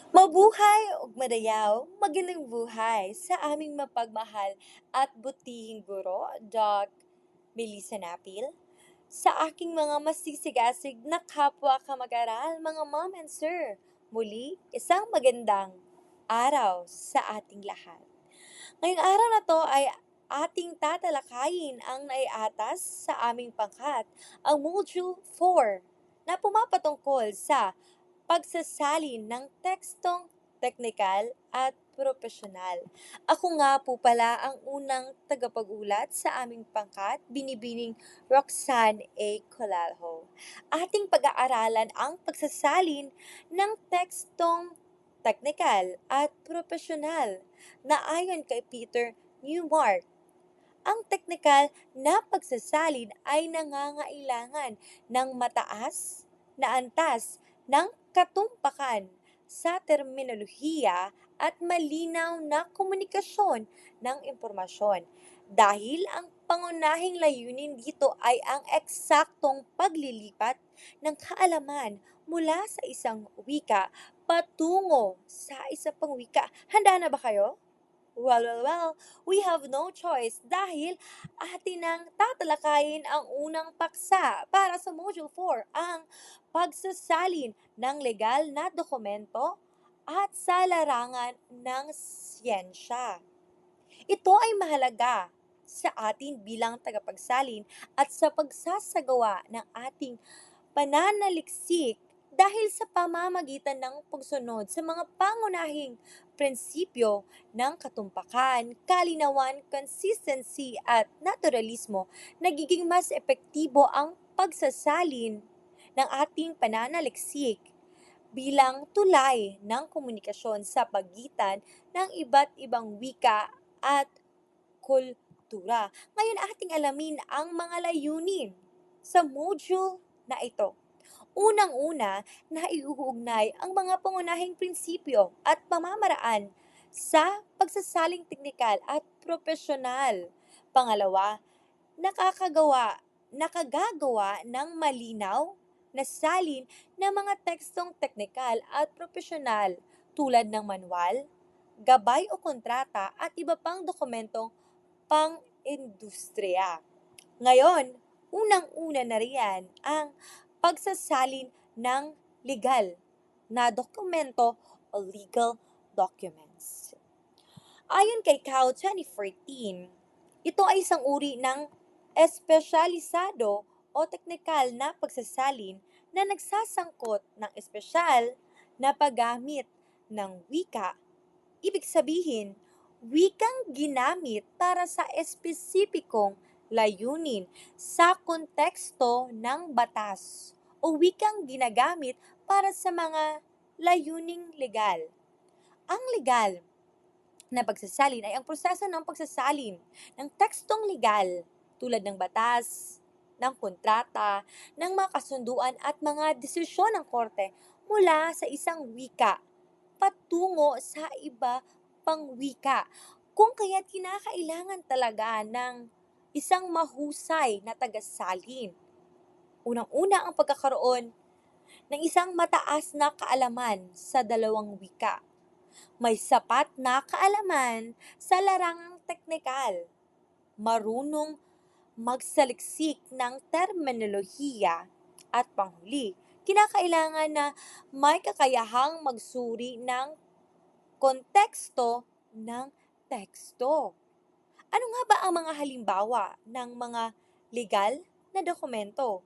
Mabuhay ug madayaw, magandang buhay sa aming mapagmahal at butihing guro, Doc Melissa Napil. Sa aking mga masisigasig na kapwa kamag-aral, mga mom and sir, muli isang magandang araw sa ating lahat. Ngayong araw na to ay ating tatalakayin ang naiatas sa aming pangkat, ang Module 4 na pumapatungkol sa pagsasalin ng tekstong teknikal at profesional. Ako nga po pala ang unang tagapag-ulat sa aming pangkat, binibining Roxanne A. Colalho. Ating pag-aaralan ang pagsasalin ng tekstong teknikal at profesional na ayon kay Peter Newmark. Ang teknikal na pagsasalin ay nangangailangan ng mataas na antas ng katumpakan sa terminolohiya at malinaw na komunikasyon ng impormasyon dahil ang pangunahing layunin dito ay ang eksaktong paglilipat ng kaalaman mula sa isang wika patungo sa isa pang wika. Handa na ba kayo? Well, we have no choice dahil atin nang tatalakayin ang unang paksa para sa Module 4, ang pagsasalin ng legal na dokumento at sa larangan ng siyensya. Ito ay mahalaga sa atin bilang tagapagsalin at sa pagsasagawa ng ating pananaliksik dahil sa pamamagitan ng pagsunod sa mga pangunahing prinsipyo ng katumpakan, kalinawan, consistency at naturalismo, nagiging mas epektibo ang pagsasalin ng ating pananaliksik bilang tulay ng komunikasyon sa pagitan ng iba't ibang wika at kultura. Ngayon ating alamin ang mga layunin sa module na ito. Unang-una, naiuugnay ang mga pangunahing prinsipyo at pamamaraan sa pagsasaling teknikal at profesional. Pangalawa, nakagagawa ng malinaw na salin ng mga tekstong teknikal at profesional tulad ng manual, gabay o kontrata at iba pang dokumentong pang-industriya. Ngayon, unang-una na riyan ang pagsasalin ng legal na dokumento o legal documents. Ayon kay Cal 2014, ito ay isang uri ng espesyalisado o teknikal na pagsasalin na nagsasangkot ng espesyal na paggamit ng wika. Ibig sabihin, wikang ginamit para sa espesipikong layunin sa konteksto ng batas o wikang ginagamit para sa mga layuning legal. Ang legal na pagsasalin ay ang proseso ng pagsasalin ng tekstong legal tulad ng batas, ng kontrata, ng mga kasunduan at mga desisyon ng korte mula sa isang wika patungo sa iba pang wika. Kung kaya't kinakailangan talaga ng isang mahusay na tagasalin. Unang-una ang pagkakaroon ng isang mataas na kaalaman sa dalawang wika. May sapat na kaalaman sa larangang teknikal, marunong magsaliksik ng terminolohiya at panghuli, kinakailangan na may kakayahang magsuri ng konteksto ng teksto. Ano nga ba ang mga halimbawa ng mga legal na dokumento?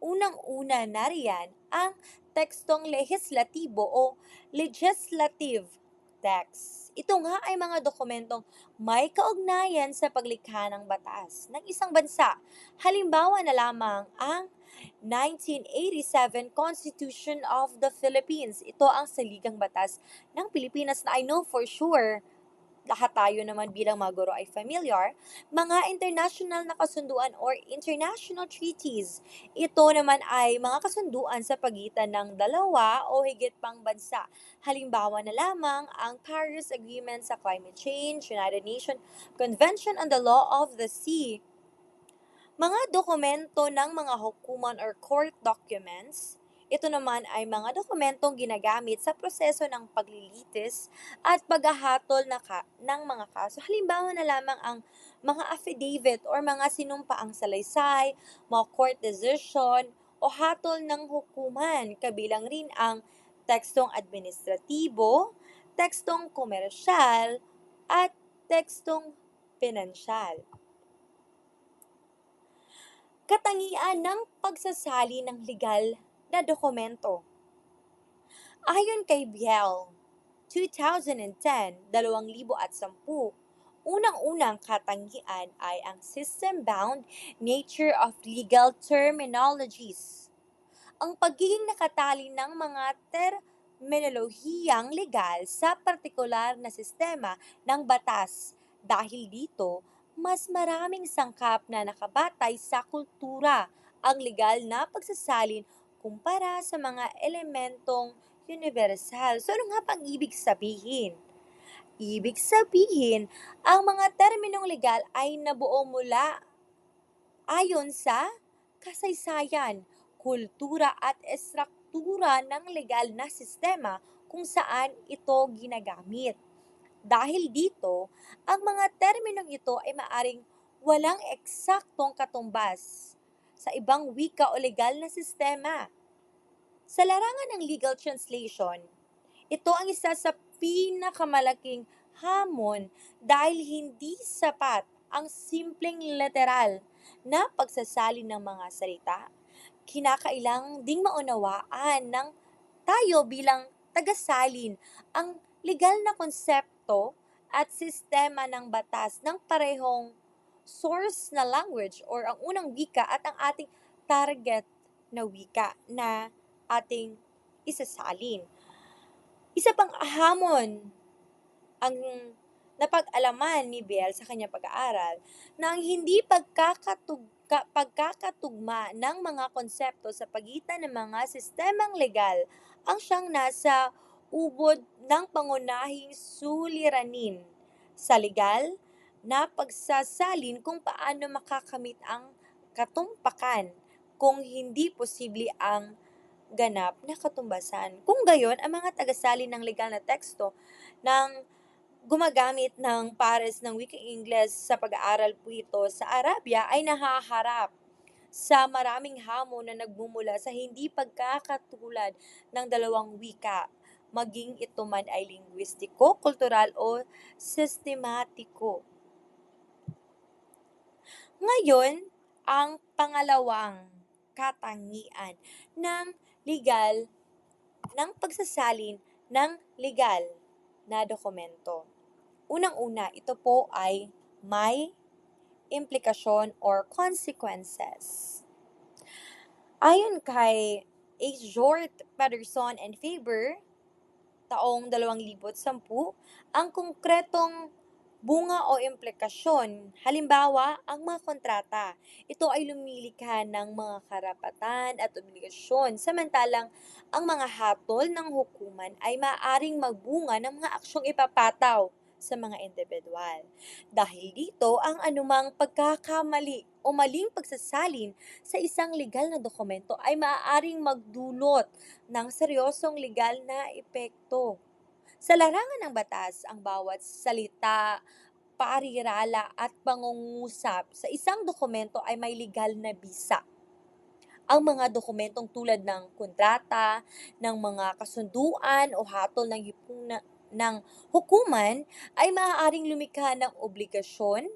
Unang-una na riyan ang tekstong lehislatibo o legislative text. Ito nga ay mga dokumentong may kaugnayan sa paglikha ng batas ng isang bansa. Halimbawa na lamang ang 1987 Constitution of the Philippines. Ito ang saligang batas ng Pilipinas na I know for sure lahat tayo naman bilang mga guro ay familiar, mga international na kasunduan or international treaties. Ito naman ay mga kasunduan sa pagitan ng dalawa o higit pang bansa. Halimbawa na lamang ang Paris Agreement sa Climate Change, United Nations Convention on the Law of the Sea, mga dokumento ng mga hukuman or court documents. Ito naman ay mga dokumentong ginagamit sa proseso ng paglilitis at paghahatol ng mga kaso. Halimbawa na lamang ang mga affidavit or mga sinumpaang salaysay, mga court decision, o hatol ng hukuman. Kabilang rin ang tekstong administratibo, tekstong komersyal, at tekstong pinansyal. Katangian ng pagsasali ng legal na dokumento. Ayon kay Biel, 2010, 2010, unang-unang katangian ay ang system-bound nature of legal terminologies. Ang pagiging nakatali ng mga terminolohiyang legal sa partikular na sistema ng batas. Dahil dito, mas maraming sangkap na nakabatay sa kultura ang legal na pagsasalin kumpara sa mga elementong universal. So ano nga pang ibig sabihin? Ibig sabihin, ang mga terminong legal ay nabuo mula ayon sa kasaysayan, kultura at estruktura ng legal na sistema kung saan ito ginagamit. Dahil dito, ang mga terminong ito ay maaring walang eksaktong katumbas sa ibang wika o legal na sistema. Sa larangan ng legal translation, ito ang isa sa pinakamalaking hamon dahil hindi sapat ang simpleng literal na pagsasalin ng mga salita. Kinakailang ding maunawaan ng tayo bilang tagasalin ang legal na konsepto at sistema ng batas ng parehong source na language or ang unang wika at ang ating target na wika na ating isasalin. Isa pang hamon ang napag-alaman ni Biel sa kanyang pag-aaral na ang hindi pagkakatugma ng mga konsepto sa pagitan ng mga sistemang legal ang siyang nasa ubod ng pangunahing suliranin sa legal na pagsasalin kung paano makakamit ang katumpakan kung hindi posible ang ganap na katumbasan. Kung gayon, ang mga tagasalin ng legal na teksto ng gumagamit ng pares ng wikang Ingles sa pag-aaral po ito sa Arabia ay nahaharap sa maraming hamon na nagmumula sa hindi pagkakatulad ng dalawang wika, maging ito man ay linguistiko, kultural o sistematiko. Ngayon, ang pangalawang katangian ng legal ng pagsasalin ng legal na dokumento. Unang-una, ito po ay may implikasyon or consequences. Ayon kay A. Jort, Patterson, and Faber, taong 2010, ang konkretong bunga o implikasyon, halimbawa, ang mga kontrata. Ito ay lumilikha ng mga karapatan at obligasyon, samantalang ang mga hatol ng hukuman ay maaaring magbunga ng mga aksyong ipapataw sa mga individual. Dahil dito, ang anumang pagkakamali o maling pagsasalin sa isang legal na dokumento ay maaaring magdulot ng seryosong legal na epekto. Sa larangan ng batas, ang bawat salita, parirala at pangungusap sa isang dokumento ay may legal na bisa. Ang mga dokumentong tulad ng kontrata, ng mga kasunduan o hatol ng hukuman ay maaaring lumikha ng obligasyon,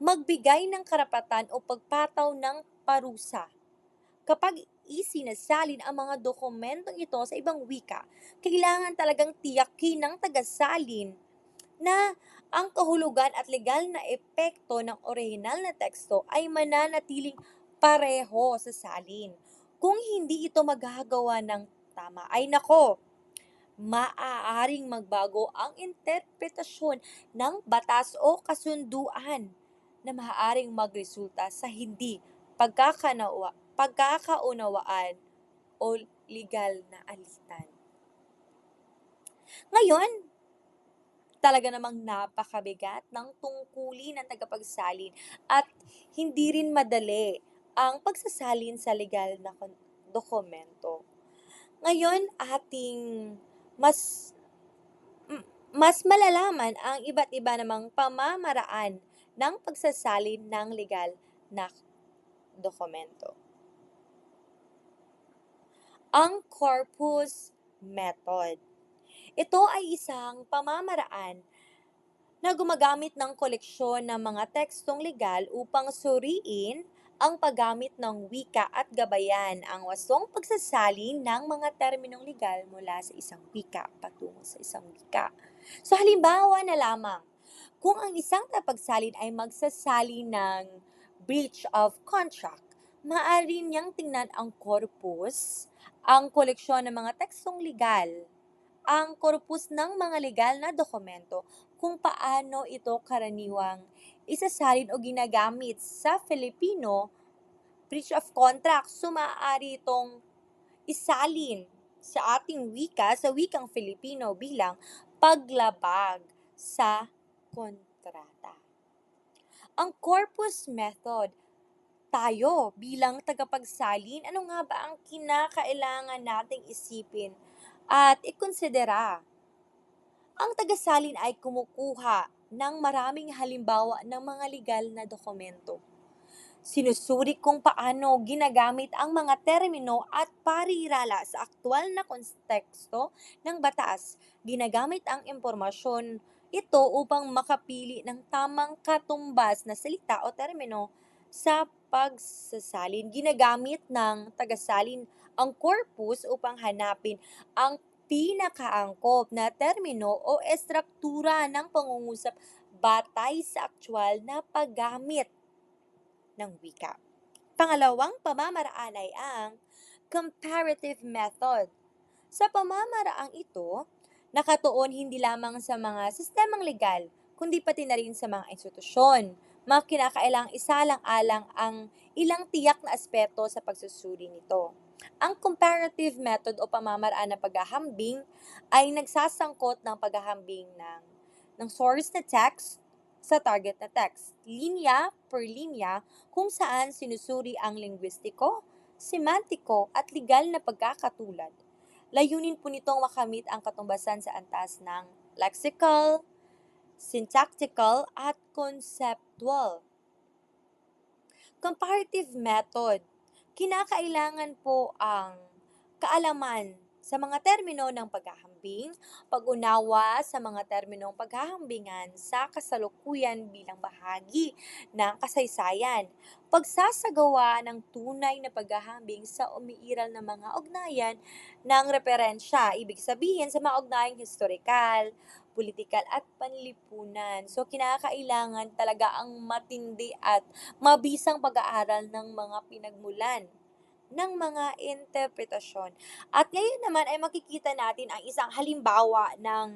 magbigay ng karapatan o pagpataw ng parusa. Kapag isinasalin ang mga dokumentong ito sa ibang wika, kailangan talagang tiyakin ng tagasalin na ang kahulugan at legal na epekto ng orihinal na teksto ay mananatiling pareho sa salin. Kung hindi ito magagawa ng tama, ay nako, maaaring magbago ang interpretasyon ng batas o kasunduan na maaaring magresulta sa hindi pagkakaunawaan o legal na alitan. Ngayon, talaga namang napakabigat ng tungkulin ng tagapagsalin at hindi rin madali ang pagsasalin sa legal na dokumento. Ngayon ating mas mas malalaman ang iba't iba namang pamamaraan ng pagsasalin ng legal na dokumento. Ang corpus method. Ito ay isang pamamaraan na gumagamit ng koleksyon ng mga tekstong legal upang suriin ang paggamit ng wika at gabayan ang wasong pagsasalin ng mga terminong legal mula sa isang wika patungo sa isang wika. So halimbawa na lamang, kung ang isang tapagsalin ay magsasali ng breach of contract, maaari niyang tingnan ang corpus, ang koleksyon ng mga tekstong legal, ang korpus ng mga legal na dokumento kung paano ito karaniwang isasalin o ginagamit sa Filipino breach of contract. So, maaari itong isalin sa ating wika, sa wikang Filipino bilang paglabag sa kontrata. Ang corpus method, tayo bilang tagapagsalin, ano nga ba ang kinakailangan nating isipin at ikonsidera? Ang tagasalin ay kumukuha ng maraming halimbawa ng mga legal na dokumento. Sinusuri kung paano ginagamit ang mga termino at parirala sa aktwal na konteksto ng batas. Ginagamit ang impormasyon ito upang makapili ng tamang katumbas na salita o termino sa pagsasalin. Ginagamit ng tagasalin ang corpus upang hanapin ang pinakaangkop na termino o estruktura ng pangungusap batay sa aktwal na paggamit ng wika. Pangalawang pamamaraan ay ang comparative method. Sa pamamaraang ito, nakatuon hindi lamang sa mga sistemang legal, kundi pati na rin sa mga institusyon. Mga kinakailangang isalang-alang ang ilang tiyak na aspeto sa pagsusuri nito. Ang comparative method o pamamaraan ng paghahambing ay nagsasangkot ng paghahambing ng source na text sa target na text, linya per linya, kung saan sinusuri ang linguistiko, semantiko at legal na pagkakatulad. Layunin po nitong makamit ang katumbasan sa antas ng lexical, syntactical at conceptual. Comparative method. Kinakailangan po ang kaalaman sa mga termino ng paghahambing, pag-unawa sa mga terminong paghahambingan sa kasalukuyan bilang bahagi ng kasaysayan, pagsasagawa ng tunay na paghahambing sa umiiral na mga ugnayan ng referensya, ibig sabihin sa mga ugnayang historikal, politikal at panlipunan. So, kinakailangan talaga ang matindi at mabisang pag-aaral ng mga pinagmulan ng mga interpretasyon. At ngayon naman ay makikita natin ang isang halimbawa ng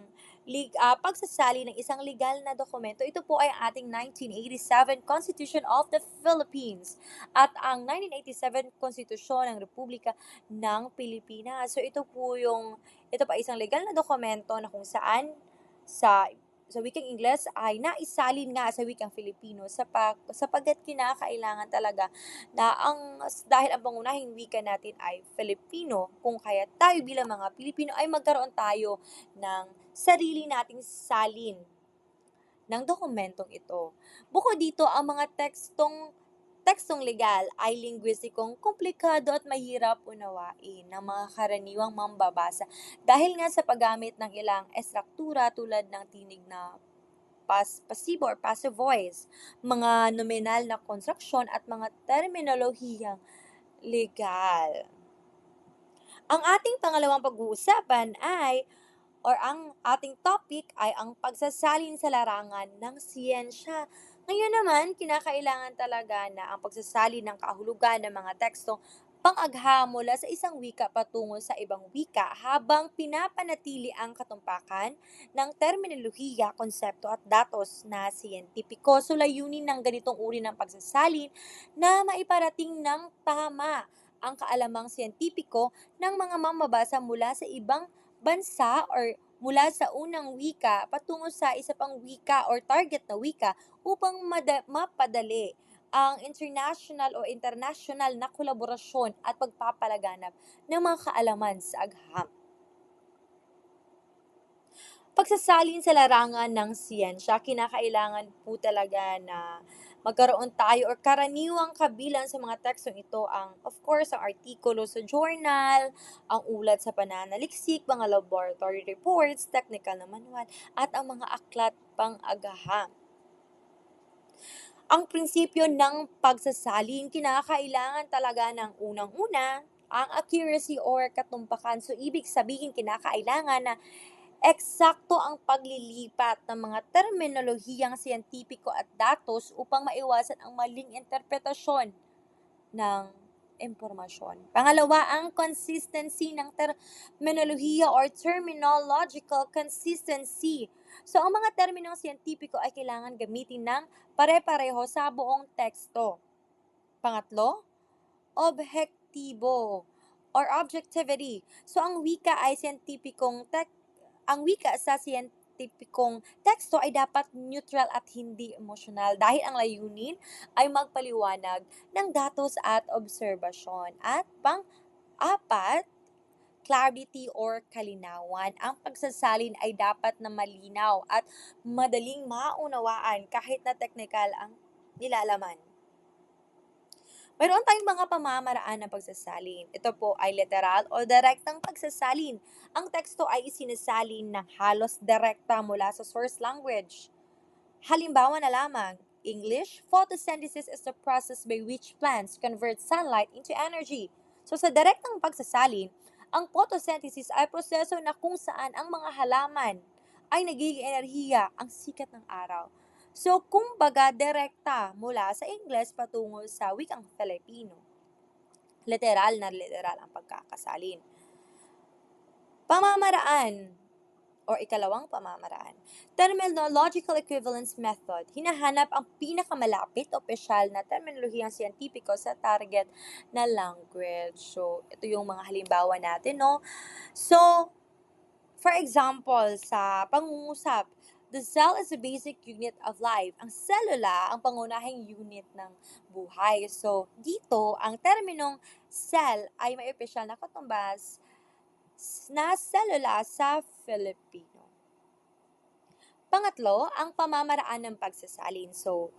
pagsasali ng isang legal na dokumento. Ito po ay ang ating 1987 Constitution of the Philippines at ang 1987 Konstitusyon ng Republika ng Pilipinas. So ito pa isang legal na dokumento na kung saan sa sa wikang Ingles ay naisalin nga sa wikang Filipino sapagkat kinakailangan talaga na dahil ang pangunahing wika natin ay Filipino, kung kaya tayo bilang mga Pilipino ay magkaroon tayo ng sarili nating salin ng dokumentong ito. Bukod dito, ang mga tekstong legal ay lingwistikong komplikado at mahirap unawain ng mga karaniwang mambabasa dahil nga sa paggamit ng ilang estruktura tulad ng tinig na passive or passive voice, mga nominal na konstruksyon at mga terminolohiyang legal. Ang ating pangalawang pag-uusapan ay ang ating topic ay ang pagsasalin sa larangan ng siyensya. Ngayon naman, kinakailangan talaga na ang pagsasalin ng kahulugan ng mga teksto pang-agha mula sa isang wika patungo sa ibang wika habang pinapanatili ang katumpakan ng terminolohiya, konsepto at datos na siyentipiko. So, layunin ng ganitong uri ng pagsasalin na maiparating ng tama ang kaalamang siyentipiko ng mga mamabasa mula sa ibang bansa or mula sa unang wika patungo sa isa pang wika or target na wika upang mapadali ang international na kolaborasyon at pagpapalaganap ng mga kaalaman sa agham. Pagsasalin sa larangan ng siyensya, kinakailangan po talaga na magkaroon tayo or karaniwang kabilang sa mga tekstong ito ang, of course, ang artikulo sa journal, ang ulat sa pananaliksik, mga laboratory reports, technical na manual, at ang mga aklat pang-agham. Ang prinsipyo ng pagsasalin, kinakailangan talaga ng unang-una, ang accuracy or katumpakan. So, ibig sabihin, kinakailangan na eksakto ang paglilipat ng mga terminolohiyang siyentipiko at datos upang maiwasan ang maling interpretasyon ng impormasyon. Pangalawa, ang consistency ng terminolohiya or terminological consistency. So, ang mga terminong siyentipiko ay kailangan gamitin ng pare-pareho sa buong teksto. Pangatlo, objektibo or objectivity. So, ang wika sa siyentipikong teksto ay dapat neutral at hindi emosyonal dahil ang layunin ay magpaliwanag ng datos at obserbasyon. At pang-apat, clarity or kalinawan. Ang pagsasalin ay dapat na malinaw at madaling maunawaan kahit na teknikal ang nilalaman. Mayroon tayong mga pamamaraan ng pagsasalin. Ito po ay literal o direktang pagsasalin. Ang teksto ay isinasalin ng halos direkta mula sa source language. Halimbawa na lamang, English, photosynthesis is the process by which plants convert sunlight into energy. So sa direktang pagsasalin, ang photosynthesis ay proseso na kung saan ang mga halaman ay nagiging enerhiya ang sikat ng araw. So, kumbaga, direkta mula sa Ingles patungo sa wikang Filipino. Literal na literal ang pagkakasalin. Pamamaraan o ikalawang pamamaraan. Terminological equivalence method. Hinahanap ang pinakamalapit o opisyal na terminolohiyang siyentipiko sa target na language. So, ito yung mga halimbawa natin, no? So, for example, sa pangungusap, the cell is the basic unit of life. Ang selula ang pangunahing unit ng buhay. So, dito, ang terminong cell ay may opisyal na katumbas na selula sa Filipino. Pangatlo, ang pamamaraan ng pagsasalin. So,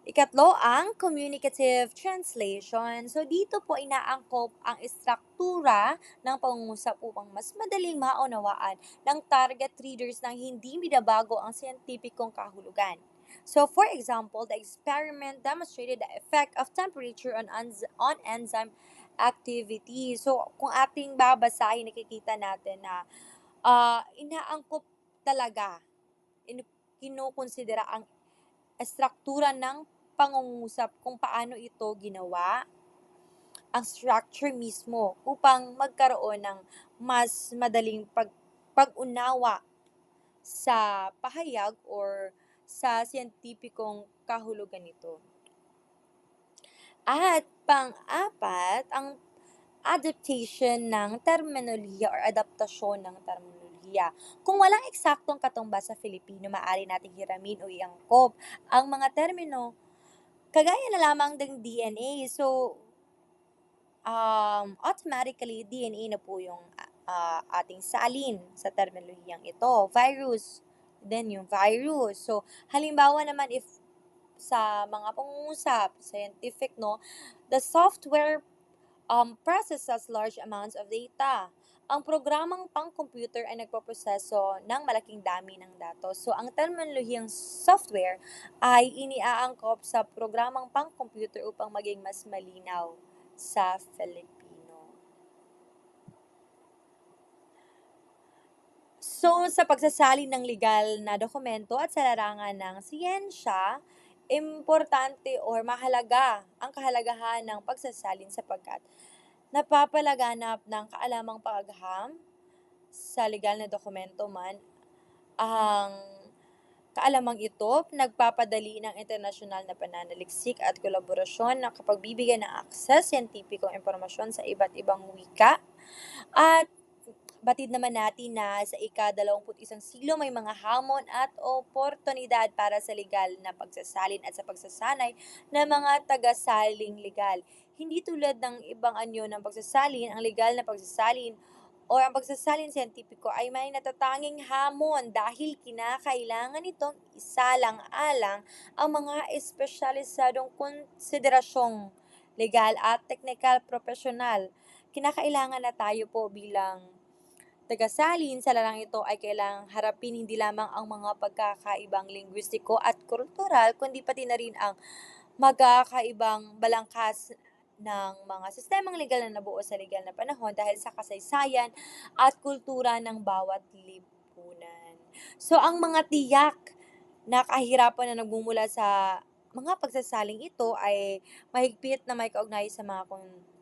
ikatlo, ang communicative translation. So, dito po inaangkop ang istruktura ng pangungusap upang mas madaling maunawaan ng target readers nang hindi binabago ang siyentipikong kahulugan. So, for example, the experiment demonstrated the effect of temperature on enzyme activity. So, kung ating babasahin, nakikita natin na inaangkop talaga, kinukonsidera ang estruktura ng pangungusap kung paano ito ginawa, ang structure mismo upang magkaroon ng mas madaling pag-unawa sa pahayag or sa siyentipikong kahulugan nito. At pang-apat, ang adaptation ng terminolohiya or adaptasyon ng terminolohiya. Kung walang eksaktong katumbas sa Filipino, maaari nating hiramin o iangkop ang mga termino kagaya na lamang ng DNA. So, automatically, DNA na po yung ating salin sa terminolohiyang ito. Virus, then yung virus. So, halimbawa naman if sa mga pangungusap, scientific, no, the software processes large amounts of data. Ang programang pang-computer ay nagpoproseso ng malaking dami ng datos. So, ang terminolohiyang software ay iniaangkop sa programang pang-computer upang maging mas malinaw sa Filipino. So, sa pagsasalin ng legal na dokumento at sa larangan ng siyensya, importante or mahalaga ang kahalagahan ng pagsasalin sapagkat napapalaganap ng kaalamang pag-agham sa legal na dokumento man ang kaalamang ito nagpapadali ng internasyonal na pananaliksik at kolaborasyon na kapagbibigay ng akses siyentipikong impormasyon sa iba't ibang wika at Batid naman natin na sa ika-21 siglo may mga hamon at oportunidad para sa legal na pagsasalin at sa pagsasanay ng mga tagasaling legal. Hindi tulad ng ibang anyo ng pagsasalin, ang legal na pagsasalin o ang pagsasalin siyentipiko ay may natatanging hamon dahil kinakailangan itong isalang-alang ang mga espesyalisadong konsiderasyong legal at technical professional. Kinakailangan na tayo po bilang tagasalin sa larang ito ay kailangang harapin hindi lamang ang mga pagkakaibang linguistiko at kultural, kundi pati na rin ang magkakaibang balangkas ng mga sistemang legal na nabuo sa legal na panahon dahil sa kasaysayan at kultura ng bawat lipunan. So, ang mga tiyak na kahirapan na nagmumula sa mga pagsasaling ito ay mahigpit na may kaugnay sa mga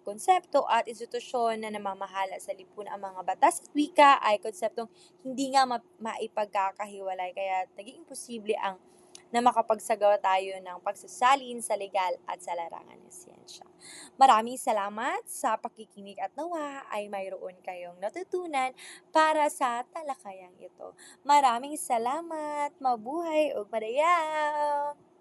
konsepto at institusyon na namamahala sa lipunan. Ang mga batas at wika ay konseptong hindi nga maipagkakahiwalay kaya naging imposible ang na makapagsagawa tayo ng pagsasalin sa legal at sa larangan ng siyensya. Maraming salamat sa pakikinig at nawa ay mayroon kayong natutunan para sa talakayang ito. Maraming salamat, mabuhay ug madayaw!